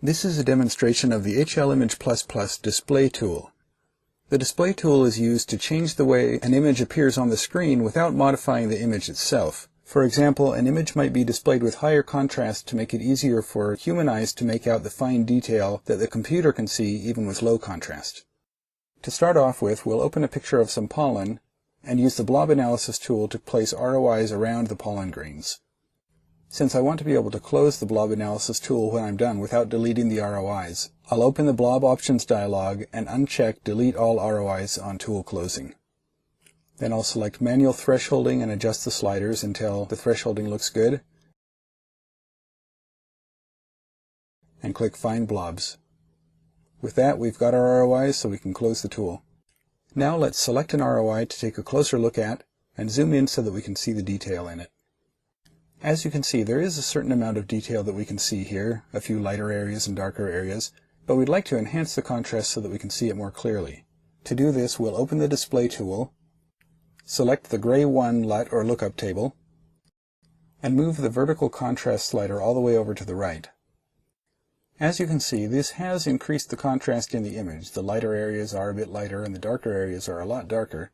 This is a demonstration of the HLImage++ display tool. The display tool is used to change the way an image appears on the screen without modifying the image itself. For example, an image might be displayed with higher contrast to make it easier for human eyes to make out the fine detail that the computer can see even with low contrast. To start off with, we'll open a picture of some pollen and use the blob analysis tool to place ROIs around the pollen grains. Since I want to be able to close the blob analysis tool when I'm done without deleting the ROIs, I'll open the blob options dialog and uncheck delete all ROIs on tool closing. Then I'll select manual thresholding and adjust the sliders until the thresholding looks good, and click Find Blobs. With that, we've got our ROIs, so we can close the tool. Now let's select an ROI to take a closer look at and zoom in so that we can see the detail in it. As you can see, there is a certain amount of detail that we can see here, a few lighter areas and darker areas, but we'd like to enhance the contrast so that we can see it more clearly. To do this, we'll open the display tool, select the gray 1 LUT or lookup table, and move the vertical contrast slider all the way over to the right. As you can see, this has increased the contrast in the image. The lighter areas are a bit lighter and the darker areas are a lot darker,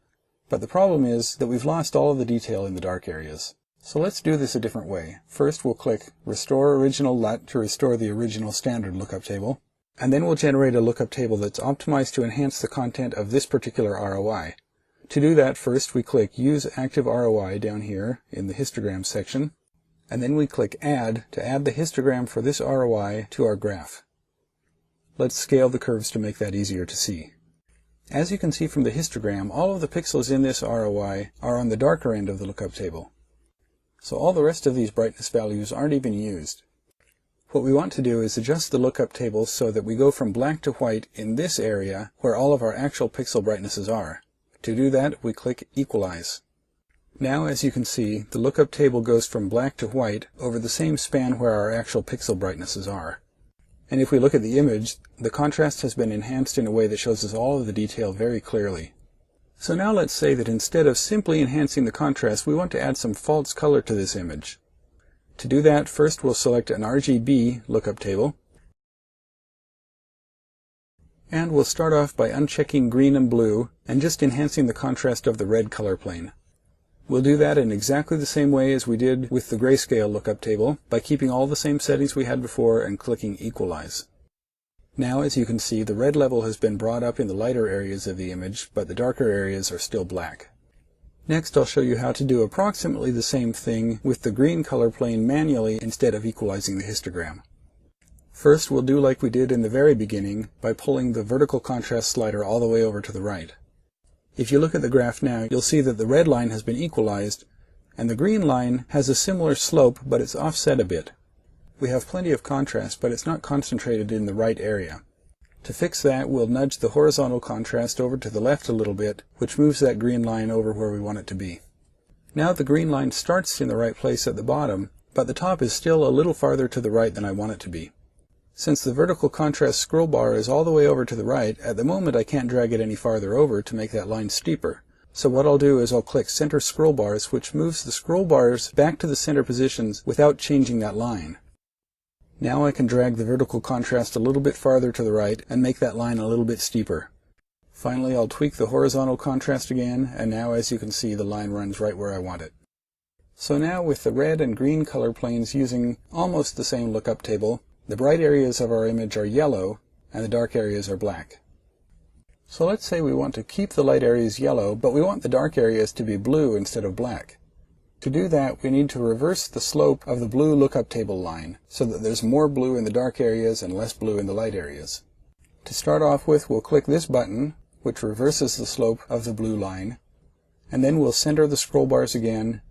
but the problem is that we've lost all of the detail in the dark areas. So let's do this a different way. First we'll click Restore Original LUT to restore the original standard lookup table, and then we'll generate a lookup table that's optimized to enhance the content of this particular ROI. To do that, first we click Use Active ROI down here in the histogram section, and then we click Add to add the histogram for this ROI to our graph. Let's scale the curves to make that easier to see. As you can see from the histogram, all of the pixels in this ROI are on the darker end of the lookup table. So all the rest of these brightness values aren't even used. What we want to do is adjust the lookup table so that we go from black to white in this area where all of our actual pixel brightnesses are. To do that, we click Equalize. Now, as you can see, the lookup table goes from black to white over the same span where our actual pixel brightnesses are. And if we look at the image, the contrast has been enhanced in a way that shows us all of the detail very clearly. So now let's say that instead of simply enhancing the contrast, we want to add some false color to this image. To do that, first we'll select an RGB lookup table, and we'll start off by unchecking green and blue and just enhancing the contrast of the red color plane. We'll do that in exactly the same way as we did with the grayscale lookup table, by keeping all the same settings we had before and clicking Equalize. Now, as you can see, the red level has been brought up in the lighter areas of the image, but the darker areas are still black. Next, I'll show you how to do approximately the same thing with the green color plane manually instead of equalizing the histogram. First, we'll do like we did in the very beginning by pulling the vertical contrast slider all the way over to the right. If you look at the graph now, you'll see that the red line has been equalized, and the green line has a similar slope, but it's offset a bit. We have plenty of contrast, but it's not concentrated in the right area. To fix that, we'll nudge the horizontal contrast over to the left a little bit, which moves that green line over where we want it to be. Now the green line starts in the right place at the bottom, but the top is still a little farther to the right than I want it to be. Since the vertical contrast scroll bar is all the way over to the right, at the moment I can't drag it any farther over to make that line steeper. So what I'll do is I'll click Center Scroll Bars, which moves the scroll bars back to the center positions without changing that line. Now I can drag the vertical contrast a little bit farther to the right and make that line a little bit steeper. Finally, I'll tweak the horizontal contrast again, and now as you can see, the line runs right where I want it. So now with the red and green color planes using almost the same lookup table, the bright areas of our image are yellow and the dark areas are black. So let's say we want to keep the light areas yellow, but we want the dark areas to be blue instead of black. To do that, we need to reverse the slope of the blue lookup table line so that there's more blue in the dark areas and less blue in the light areas. To start off with, we'll click this button, which reverses the slope of the blue line, and then we'll center the scroll bars again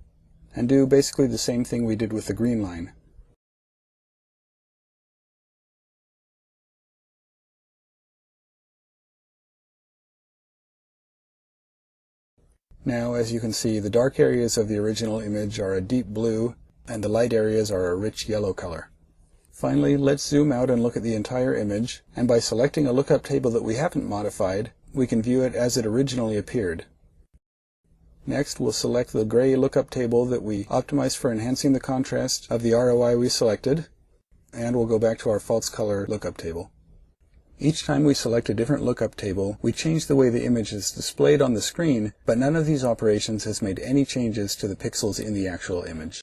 and do basically the same thing we did with the green line. Now, as you can see, the dark areas of the original image are a deep blue, and the light areas are a rich yellow color. Finally, let's zoom out and look at the entire image, and by selecting a lookup table that we haven't modified, we can view it as it originally appeared. Next, we'll select the gray lookup table that we optimized for enhancing the contrast of the ROI we selected, and we'll go back to our false color lookup table. Each time we select a different lookup table, we change the way the image is displayed on the screen, but none of these operations has made any changes to the pixels in the actual image.